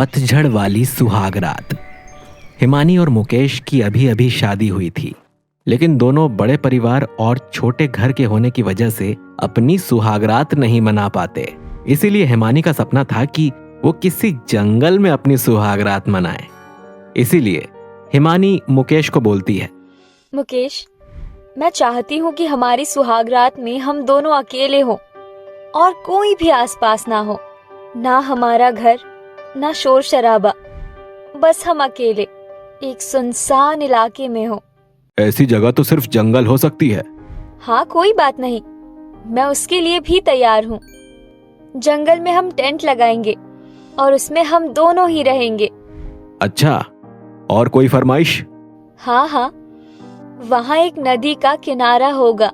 पतझड़ वाली सुहाग रात। हिमानी और मुकेश की अभी अभी शादी हुई थी, लेकिन दोनों बड़े परिवार और छोटे घर के होने की वजह से अपनी सुहागरात नहीं मना पाते। इसीलिए हिमानी का सपना था कि वो किसी जंगल में अपनी सुहागरात मनाए। इसीलिए हिमानी मुकेश को बोलती है, मुकेश, मैं चाहती हूँ कि हमारी सुहागरात में हम दोनों अकेले हों और कोई भी आसपास ना हो, ना हमारा घर, ना शोर शराबा, बस हम अकेले एक सुनसान इलाके में हो। ऐसी जगह तो सिर्फ जंगल हो सकती है। हाँ, कोई बात नहीं, मैं उसके लिए भी तैयार हूँ। जंगल में हम टेंट लगाएंगे और उसमें हम दोनों ही रहेंगे। अच्छा, और कोई फरमाइश? हाँ, वहाँ एक नदी का किनारा होगा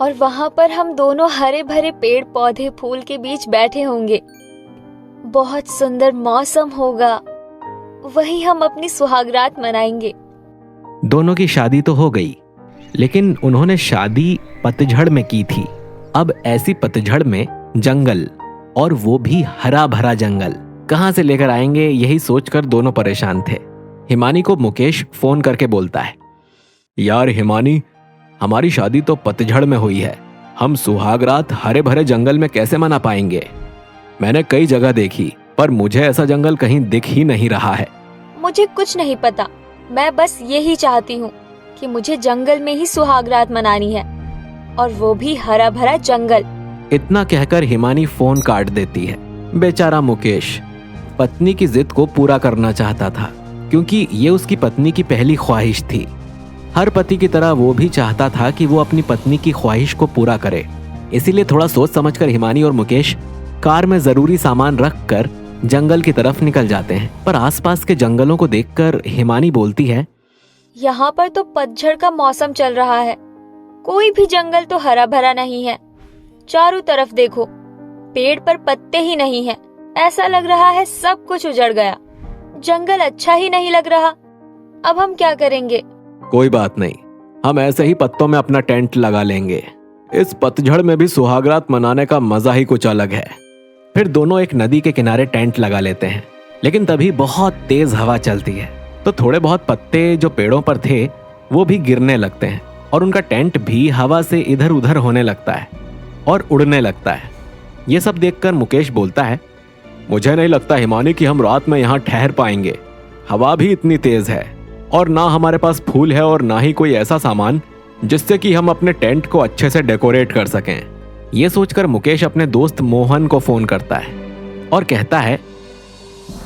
और वहाँ पर हम दोनों हरे भरे पेड़ पौधे फूल के बीच बैठे होंगे। बहुत सुंदर मौसम होगा, वहीं हम अपनी सुहागरात मनाएंगे। दोनों की शादी तो हो गई, लेकिन उन्होंने शादी पतझड़ में की थी। अब ऐसी पतझड़ में जंगल, और वो भी हरा भरा जंगल, कहां से लेकर आएंगे, यही सोचकर दोनों परेशान थे। हिमानी को मुकेश फोन करके बोलता है, यार हिमानी, हमारी शादी तो पतझड़ में हुई है, हम सुहागरात हरे भरे जंगल में कैसे मना पाएंगे? मैंने कई जगह देखी, पर मुझे ऐसा जंगल कहीं दिख ही नहीं रहा है। मुझे कुछ नहीं पता, मैं बस यही चाहती हूँ कि मुझे जंगल में ही सुहागरात मनानी है, और वो भी हरा भरा जंगल। इतना कहकर हिमानी फोन काट देती है। बेचारा मुकेश पत्नी की जिद को पूरा करना चाहता था, क्योंकि ये उसकी पत्नी की पहली ख्वाहिश थी। हर पति की तरह वो भी चाहता था कि वो अपनी पत्नी की ख्वाहिश को पूरा करे। इसीलिए थोड़ा सोच समझकर हिमानी और मुकेश कार में जरूरी सामान रखकर जंगल की तरफ निकल जाते हैं। पर आसपास के जंगलों को देखकर हिमानी बोलती है, यहाँ पर तो पतझड़ का मौसम चल रहा है, कोई भी जंगल तो हरा भरा नहीं है। चारों तरफ देखो, पेड़ पर पत्ते ही नहीं हैं। ऐसा लग रहा है सब कुछ उजड़ गया। जंगल अच्छा ही नहीं लग रहा। अब हम क्या करेंगे? कोई बात नहीं, हम ऐसे ही पत्तों में अपना टेंट लगा लेंगे। इस पतझड़ में भी सुहागरात मनाने का मजा ही कुछ अलग है। फिर दोनों एक नदी के किनारे टेंट लगा लेते हैं, लेकिन तभी बहुत तेज हवा चलती है, तो थोड़े बहुत पत्ते जो पेड़ों पर थे वो भी गिरने लगते हैं, और उनका टेंट भी हवा से इधर उधर होने लगता है और उड़ने लगता है। ये सब देखकर मुकेश बोलता है, मुझे नहीं लगता हिमानी कि हम रात में यहाँ ठहर पाएंगे। हवा भी इतनी तेज है, और ना हमारे पास फूल है और ना ही कोई ऐसा सामान जिससे कि हम अपने टेंट को अच्छे से डेकोरेट कर सकें। ये सोचकर मुकेश अपने दोस्त मोहन को फोन करता है और कहता है,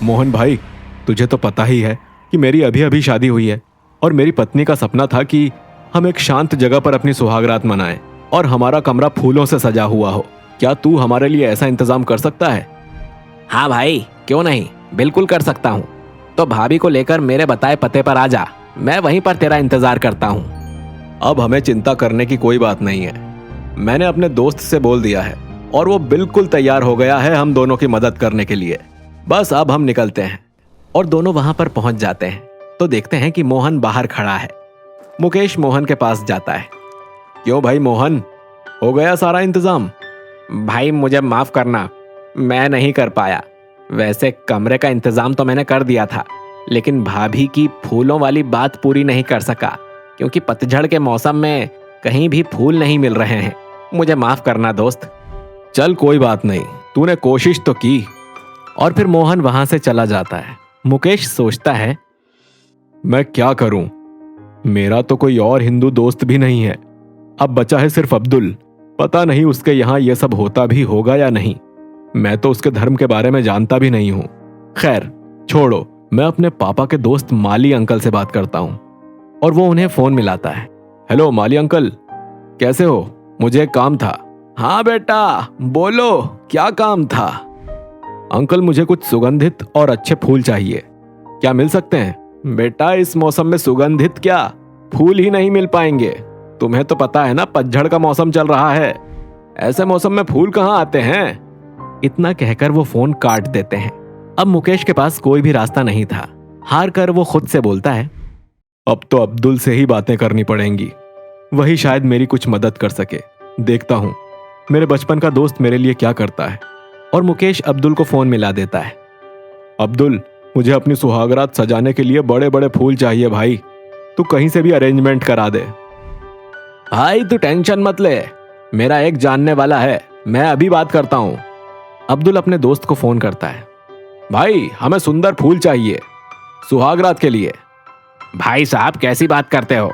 मोहन भाई, तुझे तो पता ही है कि मेरी अभी अभी शादी हुई है, और मेरी पत्नी का सपना था कि हम एक शांत जगह पर अपनी सुहागरात मनाएं और हमारा कमरा फूलों से सजा हुआ हो। क्या तू हमारे लिए ऐसा इंतजाम कर सकता है? हाँ भाई, क्यों नहीं, बिल्कुल कर सकता हूँ। तो भाभी को लेकर मेरे बताए पते पर आ जा, मैं वहीं पर तेरा इंतजार करता हूँ। अब हमें चिंता करने की कोई बात नहीं है, मैंने अपने दोस्त से बोल दिया है और वो बिल्कुल तैयार हो गया है हम दोनों की मदद करने के लिए। बस अब हम निकलते हैं। और दोनों वहां पर पहुंच जाते हैं तो देखते हैं कि मोहन बाहर खड़ा है। मुकेश मोहन के पास जाता है, क्यों भाई मोहन, हो गया सारा इंतजाम? भाई मुझे माफ करना, मैं नहीं कर पाया। वैसे कमरे का इंतजाम तो मैंने कर दिया था, लेकिन भाभी की फूलों वाली बात पूरी नहीं कर सका, क्योंकि पतझड़ के मौसम में कहीं भी फूल नहीं मिल रहे हैं। मुझे माफ करना दोस्त। चल कोई बात नहीं, तूने कोशिश तो की। और फिर मोहन वहां से चला जाता है। मुकेश सोचता है, मैं क्या करूं, मेरा तो कोई और हिंदू दोस्त भी नहीं है, अब बचा है सिर्फ अब्दुल। पता नहीं उसके यहाँ यह सब होता भी होगा या नहीं, मैं तो उसके धर्म के बारे में जानता भी नहीं हूं। खैर छोड़ो, मैं अपने पापा के दोस्त माली अंकल से बात करता हूं। और वो उन्हें फोन मिलाता है। हेलो माली अंकल, कैसे हो? मुझे एक काम था। हाँ बेटा बोलो, क्या काम था? अंकल मुझे कुछ सुगंधित और अच्छे फूल चाहिए, क्या मिल सकते हैं? बेटा इस मौसम में सुगंधित क्या, फूल ही नहीं मिल पाएंगे। तुम्हें तो पता है ना, पतझड़ का मौसम चल रहा है, ऐसे मौसम में फूल कहाँ आते हैं? इतना कहकर वो फोन काट देते हैं। अब मुकेश के पास कोई भी रास्ता नहीं था। हार कर वो खुद से बोलता है, अब तो अब्दुल से ही बातें करनी पड़ेंगी, वही शायद मेरी कुछ मदद कर सके। देखता हूं मेरे बचपन का दोस्त मेरे लिए क्या करता है। और मुकेश अब्दुल को फोन मिला देता है। अब्दुल, मुझे अपनी सुहागरात सजाने के लिए बड़े बड़े फूल चाहिए भाई, तू कहीं से भी अरेंजमेंट करा दे। भाई तू टेंशन मत ले, मेरा एक जानने वाला है, मैं अभी बात करता हूँ। अब्दुल अपने दोस्त को फोन करता है। भाई हमें सुंदर फूल चाहिए सुहागरात के लिए। भाई साहब कैसी बात करते हो,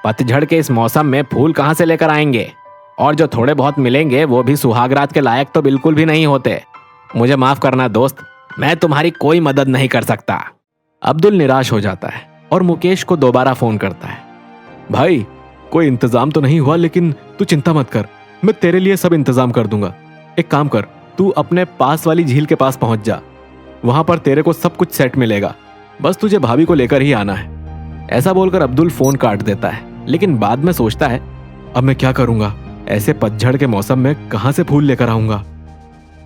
पतझड़ के इस मौसम में फूल कहाँ से लेकर आएंगे, और जो थोड़े बहुत मिलेंगे वो भी सुहागरात के लायक तो बिल्कुल भी नहीं होते। मुझे माफ करना दोस्त, मैं तुम्हारी कोई मदद नहीं कर सकता। अब्दुल निराश हो जाता है और मुकेश को दोबारा फोन करता है। भाई कोई इंतजाम तो नहीं हुआ, लेकिन तू चिंता मत कर, मैं तेरे लिए सब इंतजाम कर दूंगा। एक काम कर, तू अपने पास वाली झील के पास पहुंच जा, वहां पर तेरे को सब कुछ सेट मिलेगा, बस तुझे भाभी को लेकर ही आना है। ऐसा बोलकर अब्दुल फोन काट देता है, लेकिन बाद में सोचता है अब मैं क्या करूंगा, ऐसे पतझड़ के मौसम में कहां से फूल लेकर आऊंगा।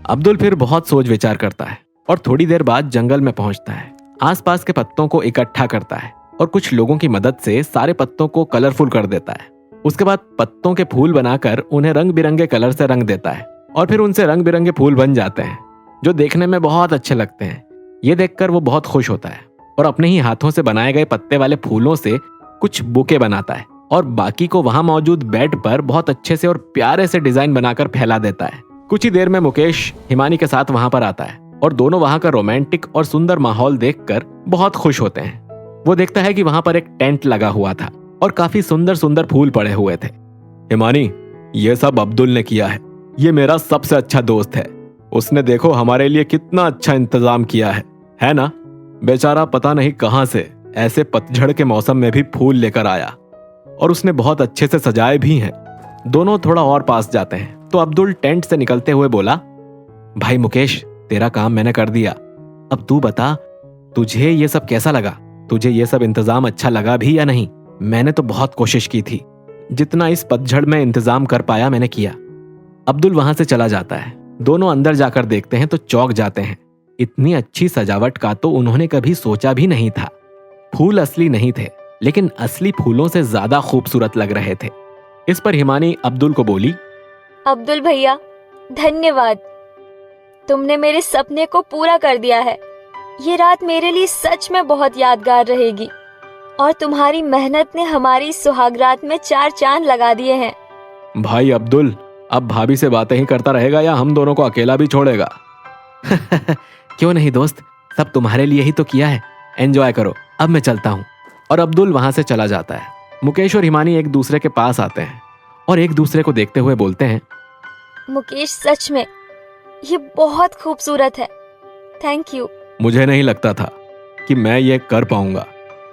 अब्दुल फिर बहुत सोच विचार करता है और थोड़ी देर बाद जंगल में पहुंचता है। आसपास के पत्तों को इकट्ठा करता है और कुछ लोगों की मदद से सारे पत्तों को कलरफुल कर देता है। उसके बाद पत्तों के फूल बनाकर उन्हें रंग बिरंगे कलर से रंग देता है और फिर उनसे रंग बिरंगे फूल बन जाते हैं, जो देखने में बहुत अच्छे लगते हैं। ये देखकर वो बहुत खुश होता है और अपने ही हाथों से बनाए गए पत्ते वाले फूलों से कुछ बुके बनाता है और बाकी को वहां मौजूद बेड पर बहुत अच्छे से और प्यारे से डिजाइन बनाकर फैला देता है। कुछ ही देर में मुकेश हिमानी के साथ वहां पर आता है और दोनों वहां का रोमांटिक और सुंदर माहौल देखकर बहुत खुश होते हैं। वो देखता है कि वहां पर एक टेंट लगा हुआ था और काफी सुंदर सुंदर फूल पड़े हुए थे। हिमानी, ये सब अब्दुल ने किया है, ये मेरा सबसे अच्छा दोस्त है, उसने देखो हमारे लिए कितना अच्छा इंतजाम किया है ना। बेचारा पता नहीं कहां से ऐसे पतझड़ के मौसम में भी फूल लेकर आया और उसने बहुत अच्छे से सजाए भी हैं। दोनों थोड़ा और पास जाते हैं तो अब्दुल टेंट से निकलते हुए बोला, भाई मुकेश, तेरा काम मैंने कर दिया, अब तू बता तुझे ये सब कैसा लगा, तुझे ये सब इंतजाम अच्छा लगा भी या नहीं। मैंने तो बहुत कोशिश की थी, जितना इस पतझड़ में इंतजाम कर पाया मैंने किया। अब्दुल वहां से चला जाता है। दोनों अंदर जाकर देखते हैं तो चौंक जाते हैं। इतनी अच्छी सजावट का तो उन्होंने कभी सोचा भी नहीं था। फूल असली नहीं थे, लेकिन असली फूलों से ज्यादा खूबसूरत लग रहे थे। इस पर हिमानी अब्दुल को बोली, अब्दुल भैया धन्यवाद, तुमने मेरे सपने को पूरा कर दिया है। ये रात मेरे लिए सच में बहुत यादगार रहेगी और तुम्हारी मेहनत ने हमारी सुहागरात में 4 चांद लगा दिए हैं। भाई अब्दुल, अब भाभी से बातें ही करता रहेगा या हम दोनों को अकेला भी छोड़ेगा? क्यों नहीं दोस्त, सब तुम्हारे लिए ही तो किया है, एंजॉय करो, अब मैं चलता हूँ। और अब्दुल वहां से चला जाता है। मुकेश और हिमानी एक दूसरे के पास आते हैं और एक दूसरे को देखते हुए बोलते हैं, मुकेश सच में ये बहुत खूबसूरत है, थैंक यू। मुझे नहीं लगता था कि मैं ये कर पाऊंगा,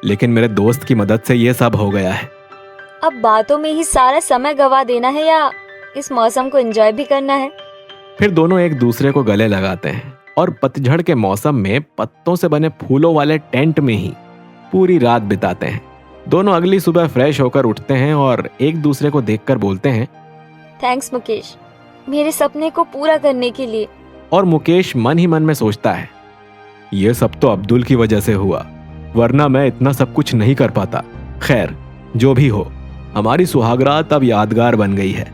लेकिन मेरे दोस्त की मदद से ये सब हो गया है। अब बातों में ही सारा समय गवा देना है या इस मौसम को एंजॉय भी करना है? फिर दोनों एक दूसरे को गले लगाते हैं और पतझड़ के मौसम में पत्तों से बने फूलों वाले टेंट में ही पूरी रात बिताते हैं। दोनों अगली सुबह फ्रेश होकर उठते हैं और एक दूसरे को देखकर बोलते हैं, थैंक्स मुकेश, मेरे सपने को पूरा करने के लिए। और मुकेश मन ही मन में सोचता है, ये सब तो अब्दुल की वजह से हुआ, वरना मैं इतना सब कुछ नहीं कर पाता। खैर जो भी हो, हमारी सुहागरात अब यादगार बन गई है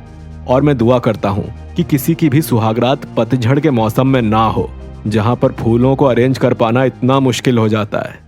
और मैं दुआ करता हूँ कि किसी की भी सुहागरात पतझड़ के मौसम में ना हो, जहाँ पर फूलों को अरेंज कर पाना इतना मुश्किल हो जाता है।